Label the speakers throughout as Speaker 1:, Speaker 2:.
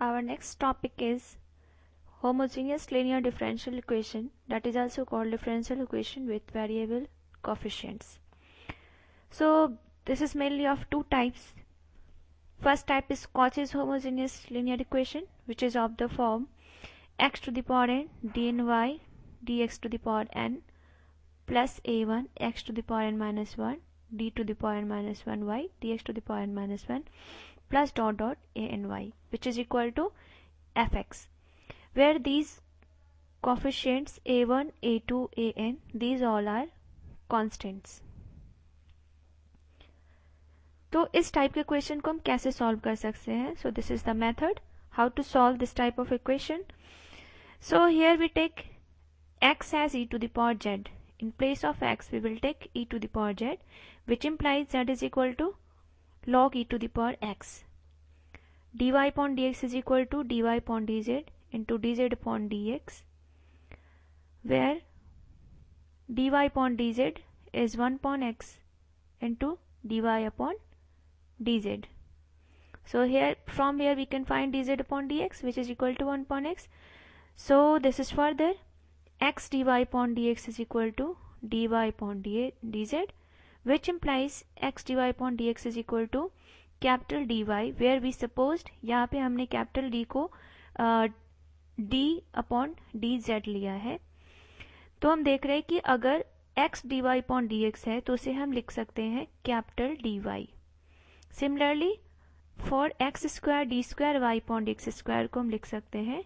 Speaker 1: Our next topic is homogeneous linear differential equation, that is also called differential equation with variable coefficients. So this is mainly of two types. First type is Cauchy's homogeneous linear equation, which is of the form x to the power n dny dx to the power n plus a1 x to the power n minus 1 d to the power n minus 1 y dx to the power n minus 1 plus dot dot a n y, which is equal to fx, where these coefficients a1 a2 an, these all are constants. तो इस type के equation को हम कैसे solve कर सकते हैं? So this is the method how to solve this type of equation. So here we take x as e to the power z. In place of x we will take e to the power z, which implies z is equal to log e to the power x. dy upon dx is equal to dy upon dz into dz upon dx, where dy upon dz is 1 upon x into dy upon dz. So here from here we can find dz upon dx, which is equal to 1 upon x. So this is further x dy upon dx is equal to dy upon dz, which implies x dy upon dx is equal to capital dy, where we supposed यहाँ पे हमने capital D को d upon dz लिया है. तो हम देख रहे हैं कि अगर x dy upon dx है तो उसे हम लिख सकते हैं capital dy. Similarly for x square d square y upon dx square को हम लिख सकते हैं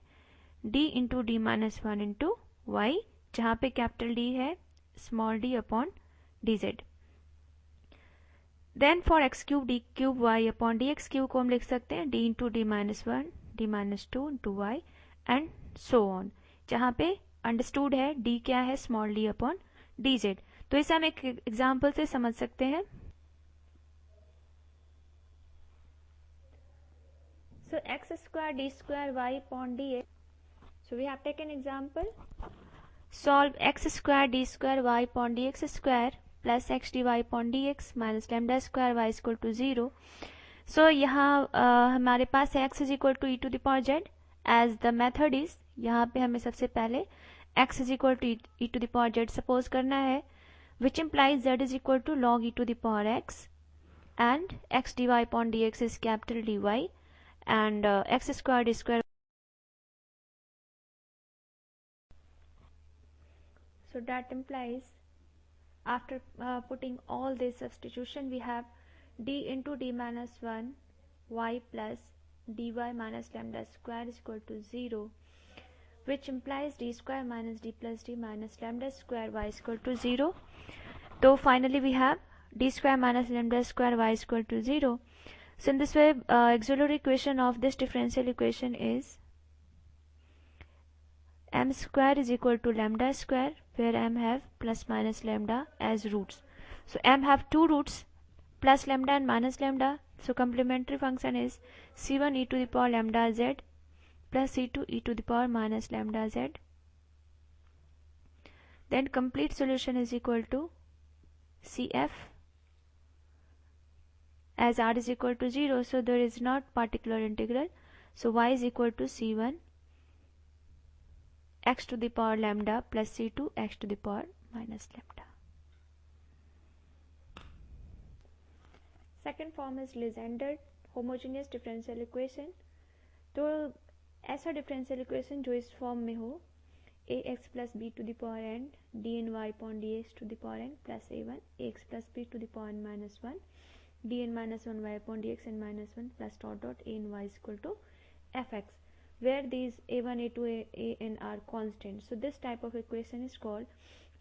Speaker 1: d into D minus one into y, जहाँ पे कैपिटल D है small d upon dz. Then for x cube d cube y upon dx cube को हम लिख सकते हैं d into D minus one D minus two into y and so on, जहाँ पे अंडरस्टूड है d क्या है स्मॉल d अपॉन dz. तो इसे हम एक एग्जाम्पल से समझ सकते हैं. So x square d square y upon dx. So we have taken example. Solve x square d square y upon dx square plus x dy upon dx minus lambda square y is equal to 0. So यहाँ हमारे पास x is equal to e to the power z. As the method is, यहाँ पे हमें सबसे पहले x is equal to e to the power z suppose करना है, which implies z is equal to log e to the power x, and x dy upon dx is capital dy, and x square d square. So that implies after putting all this substitution we have d into d minus 1 y plus dy minus lambda square is equal to 0, which implies d square minus d plus d minus lambda square y is equal to 0. So finally we have d square minus lambda square y is equal to 0. So in this way auxiliary equation of this differential equation is m square is equal to lambda square, where m have plus minus lambda as roots. So m have two roots, plus lambda and minus lambda. So complementary function is c1 e to the power lambda z plus c2 e to the power minus lambda z. Then complete solution is equal to cf, as r is equal to 0, so there is not particular integral. So y is equal to c1 x to the power lambda plus c2 x to the power minus lambda. Second form is Legendre homogeneous differential equation. तो ऐसा differential equation जो इस form में हो ax plus b to the power n dny upon dx to the power n plus a1 ax plus b to the power n minus 1 dn minus 1 y upon dx n minus 1 plus dot dot a n y is equal to fx, where these a1 a2 an are constant. So this type of equation is called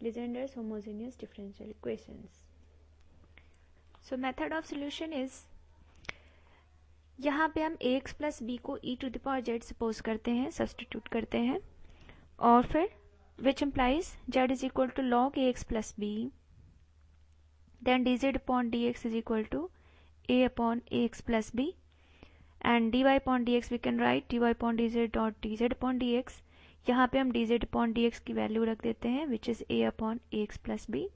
Speaker 1: Legendre's homogeneous differential equations. So method of solution is, यहाँ पे हम ax plus b को e to the power z suppose करते हैं, substitute करते हैं, और फिर which implies z is equal to log ax plus b, then dz upon dx is equal to a upon ax plus b, and dy upon dx we can write dy upon dz dot dz upon dx. यहाँ पे हम dz upon dx की value रख देते हैं, which is a upon ax plus b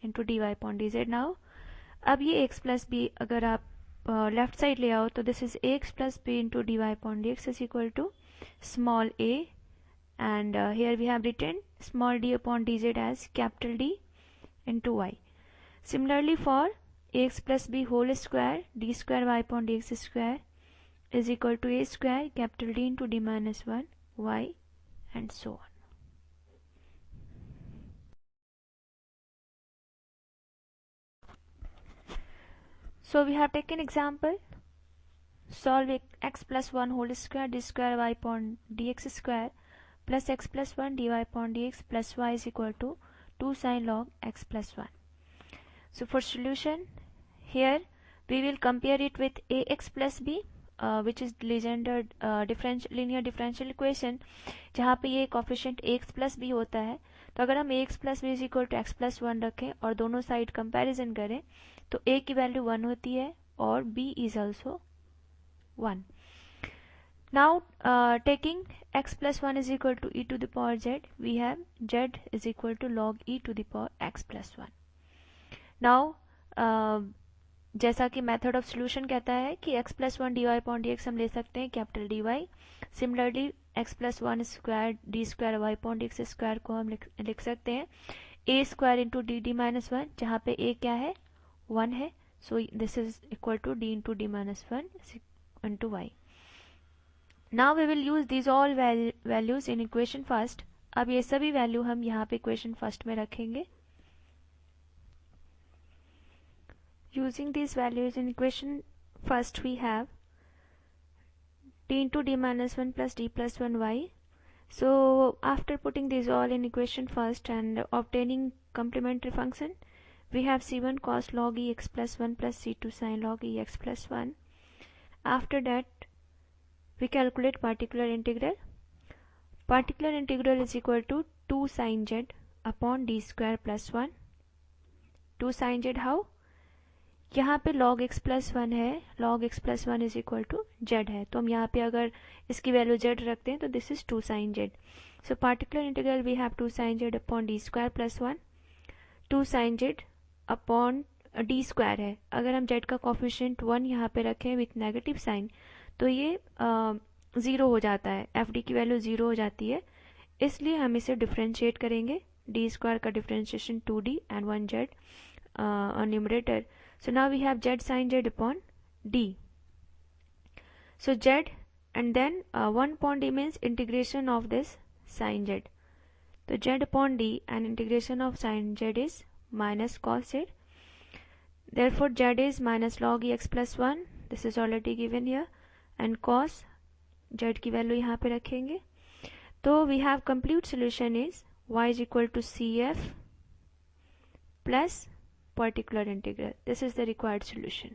Speaker 1: into dy upon dz. Now अब ये x plus b अगर आप लेफ्ट साइड ले आओ तो this is ax plus b into dy upon dx is equal to small a, and here we have written small d upon dz as capital D into y. Similarly for ax plus b whole square d square y upon dx square is equal to a square capital D into d minus 1 y and so on. So we have taken example, solve x plus 1 whole square d square y upon dx square plus x plus 1 dy upon dx plus y is equal to 2 sin log x plus 1. So for solution, here we will compare it with ax plus b which is Legendre linear differential equation, जहाँ पे ये coefficient ax plus b होता है. तो अगर हम ax plus b is equal to x plus 1 रखें और दोनों साइड कंपैरिजन करें तो a की वैल्यू 1 होती है और b is also 1. Now taking x plus 1 is equal to e to the power z, we have z is equal to log e to the power x plus 1. Now जैसा कि method of solution कहता है कि x plus 1 dy upon dx हम ले सकते हैं capital dy. Similarly x plus 1 square D square y upon dx square को हम लिख सकते हैं a square into D D minus 1, जहाँ पे a क्या है 1 है. So this is equal to d into D minus 1 into y. Now we will use these all values in equation first. अब ये सभी वैल्यू हम यहाँ पे इक्वेशन फर्स्ट में रखेंगे. Using these values in equation first, we have d into d minus 1 plus d plus 1 y. So after putting these all in equation first and obtaining complementary function, we have c1 cos log e x plus 1 plus c2 sin log e x plus 1. After that we calculate particular integral. Particular integral is equal to 2 sin z upon d square plus 1. 2 sin z how? यहाँ पे log x plus 1 है, log x plus 1 is equal to z है, तो हम यहाँ पे अगर इसकी वैल्यू z रखते हैं तो this is 2 sine z. So particular integral we have 2 sine z upon D square plus 1. 2 sine z upon D square है. अगर हम z का कोफिशिएंट 1 यहाँ पे रखें विथ नेगेटिव साइन तो ये 0 हो जाता है, एफ डी की वैल्यू 0 हो जाती है, इसलिए हम इसे डिफ्रेंशिएट करेंगे. डी स्क्वायर का differentiation 2d and 1z on numerator. So now we have z sin z upon d. So z and then 1 upon d means integration of this sin z. So z upon d and integration of sin z is minus cos z. Therefore z is minus log e x plus 1. This is already given here. And cos z की value यहाँ पे रखेंगे. तो we have complete solution is y is equal to cf plus particular integral. This is the required solution.